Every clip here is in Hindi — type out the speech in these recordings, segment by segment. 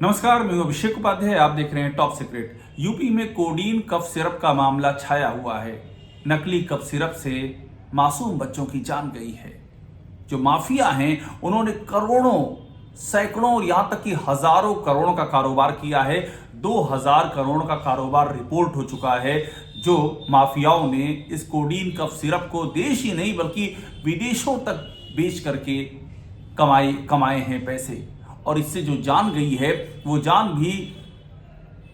नमस्कार, मैं अभिषेक उपाध्याय। आप देख रहे हैं टॉप सीक्रेट। यूपी में कोडीन कफ सिरप का मामला छाया हुआ है। नकली कफ सिरप से मासूम बच्चों की जान गई है। जो माफिया हैं उन्होंने करोड़ों, सैकड़ों और यहां तक कि हजारों करोड़ों का कारोबार किया है। 2000 करोड़ का कारोबार रिपोर्ट हो चुका है। जो माफियाओं ने इस कोडीन कफ सिरप को देश ही नहीं बल्कि विदेशों तक बेच करके कमाए हैं पैसे। और इससे जो जान गई है वो जान भी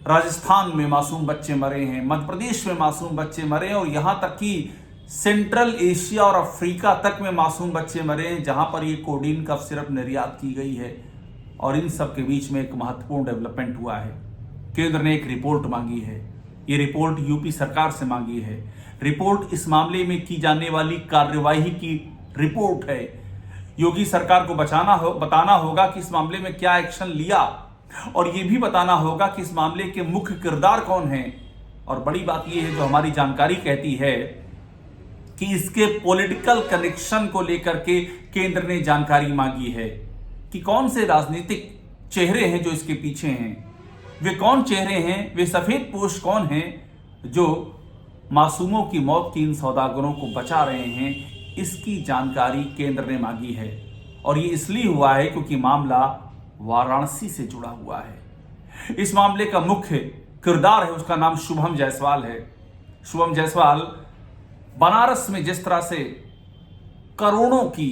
राजस्थान में मासूम बच्चे मरे हैं, मध्य प्रदेश में मासूम बच्चे मरे हैं और यहां तक कि सेंट्रल एशिया और अफ्रीका तक में मासूम बच्चे मरे हैं जहां पर ये कोडीन कफ सिरप निर्यात की गई है। और इन सब के बीच में एक महत्वपूर्ण डेवलपमेंट हुआ है। केंद्र ने एक रिपोर्ट मांगी है। ये रिपोर्ट यूपी सरकार से मांगी है। रिपोर्ट इस मामले में की जाने वाली कार्यवाही की रिपोर्ट है। योगी सरकार को बताना होगा कि इस मामले में क्या एक्शन लिया और यह भी बताना होगा कि इस मामले के मुख्य किरदार कौन हैं। और बड़ी बात यह है जो हमारी जानकारी कहती है कि इसके पॉलिटिकल कनेक्शन को लेकर के केंद्र ने जानकारी मांगी है कि कौन से राजनीतिक चेहरे हैं जो इसके पीछे हैं। वे कौन चेहरे हैं, वे सफेद पोश कौन हैं जो मासूमों की मौत की इन सौदागरों को बचा रहे हैं। इसकी जानकारी केंद्र ने मांगी है। और ये इसलिए हुआ है क्योंकि मामला वाराणसी से जुड़ा हुआ है। इस मामले का मुख्य किरदार है, उसका नाम शुभम जायसवाल है। शुभम जायसवाल बनारस में जिस तरह से करोड़ों की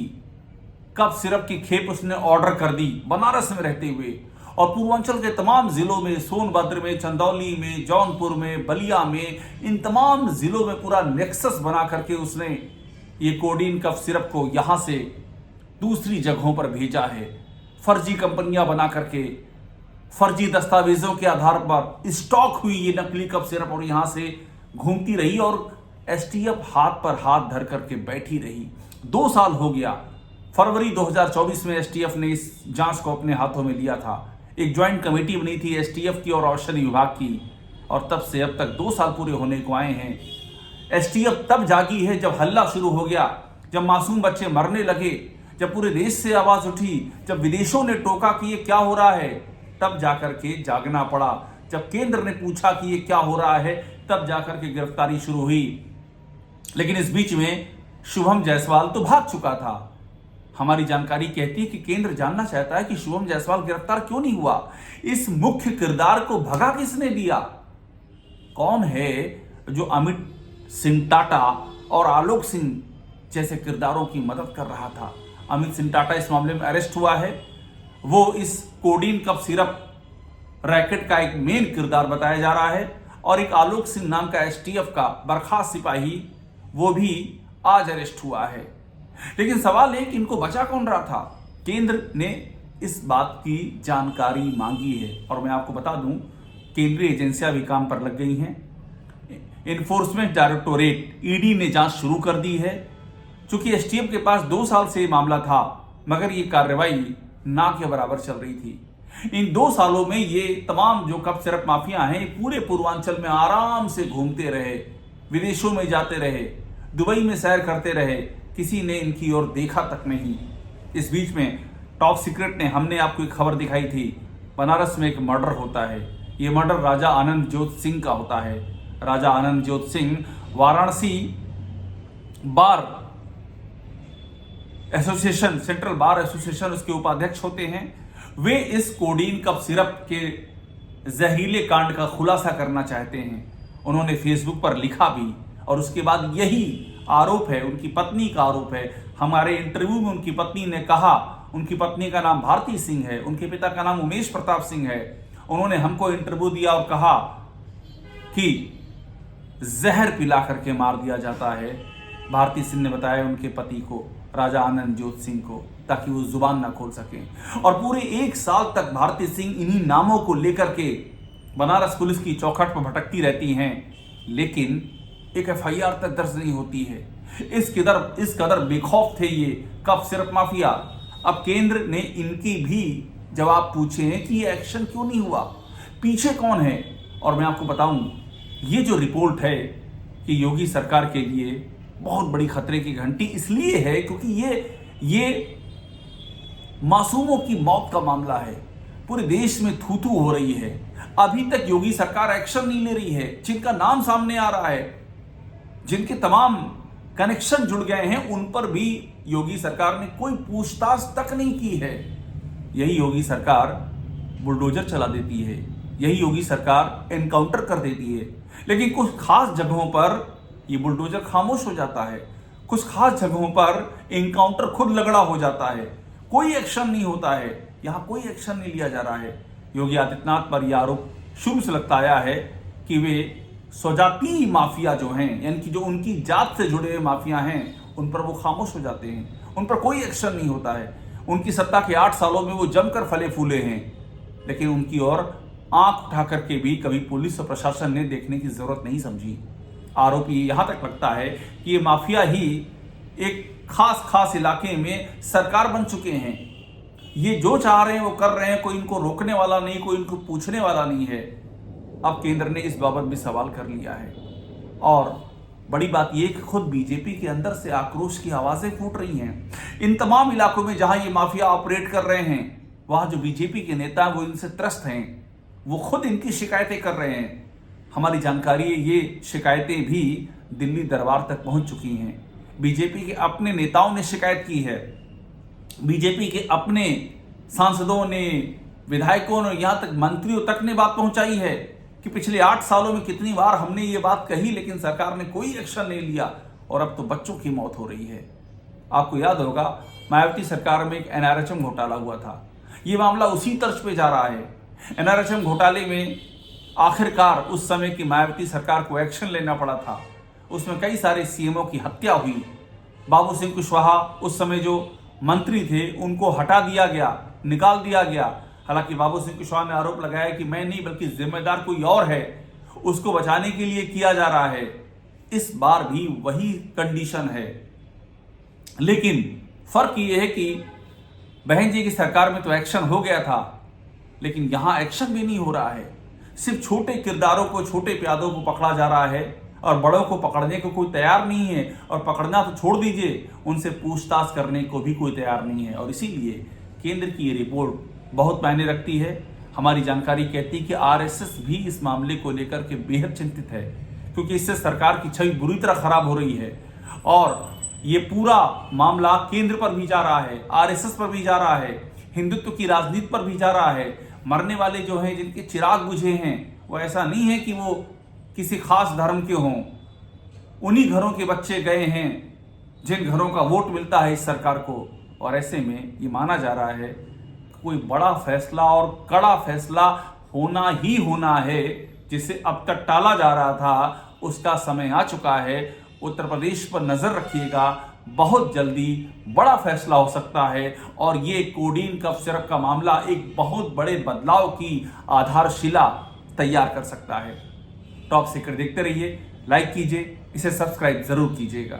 कफ सिरप की खेप उसने ऑर्डर कर दी बनारस में रहते हुए, और पूर्वांचल के तमाम जिलों में, सोनभद्र में, चंदौली में, जौनपुर में, बलिया में, इन तमाम जिलों में पूरा नेक्सस बना करके उसने ये कोडीन कफ सिरप को यहां से दूसरी जगहों पर भेजा है। फर्जी कंपनियां बना करके, फर्जी दस्तावेजों के आधार पर स्टॉक हुई ये नकली कफ सिरप और यहां से घूमती रही और एसटीएफ हाथ पर हाथ धर करके बैठी रही। 2 साल हो गया। फरवरी 2024 में एसटीएफ ने इस जांच को अपने हाथों में लिया था। एक ज्वाइंट कमेटी बनी थी एसटीएफ की और औषधि विभाग की, और तब से अब तक 2 साल पूरे होने को आए हैं। एसटीएफ तब जागी है जब हल्ला शुरू हो गया, जब मासूम बच्चे मरने लगे, जब पूरे देश से आवाज उठी, जब विदेशों ने टोका कि ये क्या हो रहा है, तब जाकर के जागना पड़ा। जब केंद्र ने पूछा कि ये क्या हो रहा है, तब जाकर के गिरफ्तारी शुरू हुई। लेकिन इस बीच में शुभम जायसवाल तो भाग चुका था। हमारी जानकारी कहती है कि केंद्र जानना चाहता है कि शुभम जायसवाल गिरफ्तार क्यों नहीं हुआ। इस मुख्य किरदार को भगा किसने दिया? कौन है जो अमित सिंह टाटा और आलोक सिंह जैसे किरदारों की मदद कर रहा था? अमित सिंह टाटा इस मामले में अरेस्ट हुआ है। वो इस कोडीन कफ सिरप रैकेट का एक मेन किरदार बताया जा रहा है। और एक आलोक सिंह नाम का एसटीएफ का बर्खास्त सिपाही, वो भी आज अरेस्ट हुआ है। लेकिन सवाल है कि इनको बचा कौन रहा था? केंद्र ने इस बात की जानकारी मांगी है। और मैं आपको बता दूं, केंद्रीय एजेंसियां भी काम पर लग गई हैं। इन्फोर्समेंट डायरेक्टोरेट ईडी ने जांच शुरू कर दी है। चूंकि एसटीएफ के पास 2 साल से मामला था, मगर ये कार्रवाई ना के बराबर चल रही थी। इन 2 सालों में ये तमाम जो कफ सिरप माफिया हैं पूरे पूर्वांचल में आराम से घूमते रहे, विदेशों में जाते रहे, दुबई में सैर करते रहे। किसी ने इनकी ओर देखा तक नहीं। इस बीच में टॉप सीक्रेट ने हमने आपको एक खबर दिखाई थी, बनारस में एक मर्डर होता है। ये मर्डर राजा आनंद जोत सिंह का होता है। राजा आनंद जोत Singh Varanasi bar association, central bar association उसके उपाध्यक्ष होते हैं। वे इस कोडीन कफ सिरप के जहरीले कांड का खुलासा करना चाहते हैं। उन्होंने फेसबुक पर लिखा भी, और उसके बाद यही आरोप है, उनकी पत्नी का आरोप है। हमारे इंटरव्यू में उनकी पत्नी ने कहा, उनकी पत्नी का नाम भारती सिंह है, उनके पिता का नाम उमेश प्रताप सिंह है। उन्होंने हमको इंटरव्यू दिया और कहा कि जहर पिला करके मार दिया जाता है। भारती सिंह ने बताया उनके पति को, राजा आनंद जोत सिंह को, ताकि वो जुबान ना खोल सकें। और पूरे 1 साल तक भारती सिंह इन्हीं नामों को लेकर के बनारस पुलिस की चौखट पर भटकती रहती हैं, लेकिन एक एफआईआर तक दर्ज नहीं होती है। इस कदर बेखौफ थे ये कफ सिरप माफिया। अब केंद्र ने इनकी भी जवाब पूछे हैं कि ये एक्शन क्यों नहीं हुआ, पीछे कौन है। और मैं आपको बताऊं, ये जो रिपोर्ट है कि योगी सरकार के लिए बहुत बड़ी खतरे की घंटी इसलिए है क्योंकि ये मासूमों की मौत का मामला है। पूरे देश में थू थू हो रही है। अभी तक योगी सरकार एक्शन नहीं ले रही है। जिनका नाम सामने आ रहा है, जिनके तमाम कनेक्शन जुड़ गए हैं, उन पर भी योगी सरकार ने कोई पूछताछ तक नहीं की है। यही योगी सरकार बुलडोजर चला देती है, यही योगी सरकार एनकाउंटर कर देती है। लेकिन कुछ खास जगहों पर ये बुलडोजर खामोश हो जाता है, कुछ खास जगहों पर एनकाउंटर खुद लगड़ा हो जाता है, कोई एक्शन नहीं होता है। यहां कोई एक्शन नहीं लिया जा रहा है। योगी आदित्यनाथ पर यह आरोप शुरू से लगता आया है कि वे स्वजातीय माफिया जो हैं, यानी कि जो उनकी जात से जुड़े हुए माफिया हैं, उन पर वो खामोश हो जाते हैं, उन पर कोई एक्शन नहीं होता है। उनकी सत्ता के 8 सालों में वो जमकर फले फूले हैं, लेकिन उनकी ओर आंख उठा करके भी कभी पुलिस और प्रशासन ने देखने की जरूरत नहीं समझी। आरोपी यहां तक लगता है कि ये माफिया ही एक खास इलाके में सरकार बन चुके हैं। ये जो चाह रहे हैं वो कर रहे हैं, कोई इनको रोकने वाला नहीं, कोई इनको पूछने वाला नहीं है। अब केंद्र ने इस बाबत भी सवाल कर लिया है और बड़ी बात यह कि खुद बीजेपी के अंदर से आक्रोश की आवाजें फूट रही हैं। इन तमाम इलाकों में जहां ये माफिया ऑपरेट कर रहे हैं, वहां जो बीजेपी के नेता वो इनसे त्रस्त हैं, वो खुद इनकी शिकायतें कर रहे हैं। हमारी जानकारी है ये शिकायतें भी दिल्ली दरबार तक पहुंच चुकी हैं। बीजेपी के अपने नेताओं ने शिकायत की है, बीजेपी के अपने सांसदों ने, विधायकों ने, यहां तक मंत्रियों तक ने बात पहुंचाई है कि पिछले 8 सालों में कितनी बार हमने ये बात कही, लेकिन सरकार ने कोई एक्शन नहीं लिया और अब तो बच्चों की मौत हो रही है। आपको याद होगा मायावती सरकार में एक एनआरएचएम घोटाला हुआ था। ये मामला उसी तर्ज पे जा रहा है। एनआरएचएम घोटाले में आखिरकार उस समय की मायावती सरकार को एक्शन लेना पड़ा था। उसमें कई सारे सीएमओ की हत्या हुई। बाबू सिंह कुशवाहा उस समय जो मंत्री थे उनको हटा दिया गया, निकाल दिया गया। हालांकि बाबू सिंह कुशवाहा ने आरोप लगाया कि मैं नहीं बल्कि जिम्मेदार कोई और है, उसको बचाने के लिए किया जा रहा है। इस बार भी वही कंडीशन है, लेकिन फर्क यह है कि बहन जी की सरकार में तो एक्शन हो गया था, लेकिन यहां एक्शन भी नहीं हो रहा है। सिर्फ छोटे किरदारों को, छोटे प्यादों को पकड़ा जा रहा है और बड़ों को पकड़ने को कोई तैयार नहीं है। और पकड़ना तो छोड़ दीजिए, उनसे पूछताछ करने को भी कोई तैयार नहीं है। और इसीलिए केंद्र की ये रिपोर्ट बहुत मायने रखती है। हमारी जानकारी कहती है कि आरएसएस भी इस मामले को लेकर के बेहद चिंतित है, क्योंकि इससे सरकार की छवि बुरी तरह खराब हो रही है और ये पूरा मामला केंद्र पर भी जा रहा है, आरएसएस पर भी जा रहा है, हिंदुत्व की राजनीति पर भी जा रहा है। मरने वाले जो हैं, जिनके चिराग बुझे हैं, वो ऐसा नहीं है कि वो किसी खास धर्म के हों, उन्हीं घरों के बच्चे गए हैं जिन घरों का वोट मिलता है इस सरकार को। और ऐसे में ये माना जा रहा है कोई बड़ा फैसला और कड़ा फैसला होना ही होना है, जिसे अब तक टाला जा रहा था, उसका समय आ चुका है। उत्तर प्रदेश पर नजर रखिएगा, बहुत जल्दी बड़ा फैसला हो सकता है और ये कोडीन कफ सिरप का मामला एक बहुत बड़े बदलाव की आधारशिला तैयार कर सकता है। टॉप सीक्रेट देखते रहिए, लाइक कीजिए, इसे सब्सक्राइब जरूर कीजिएगा।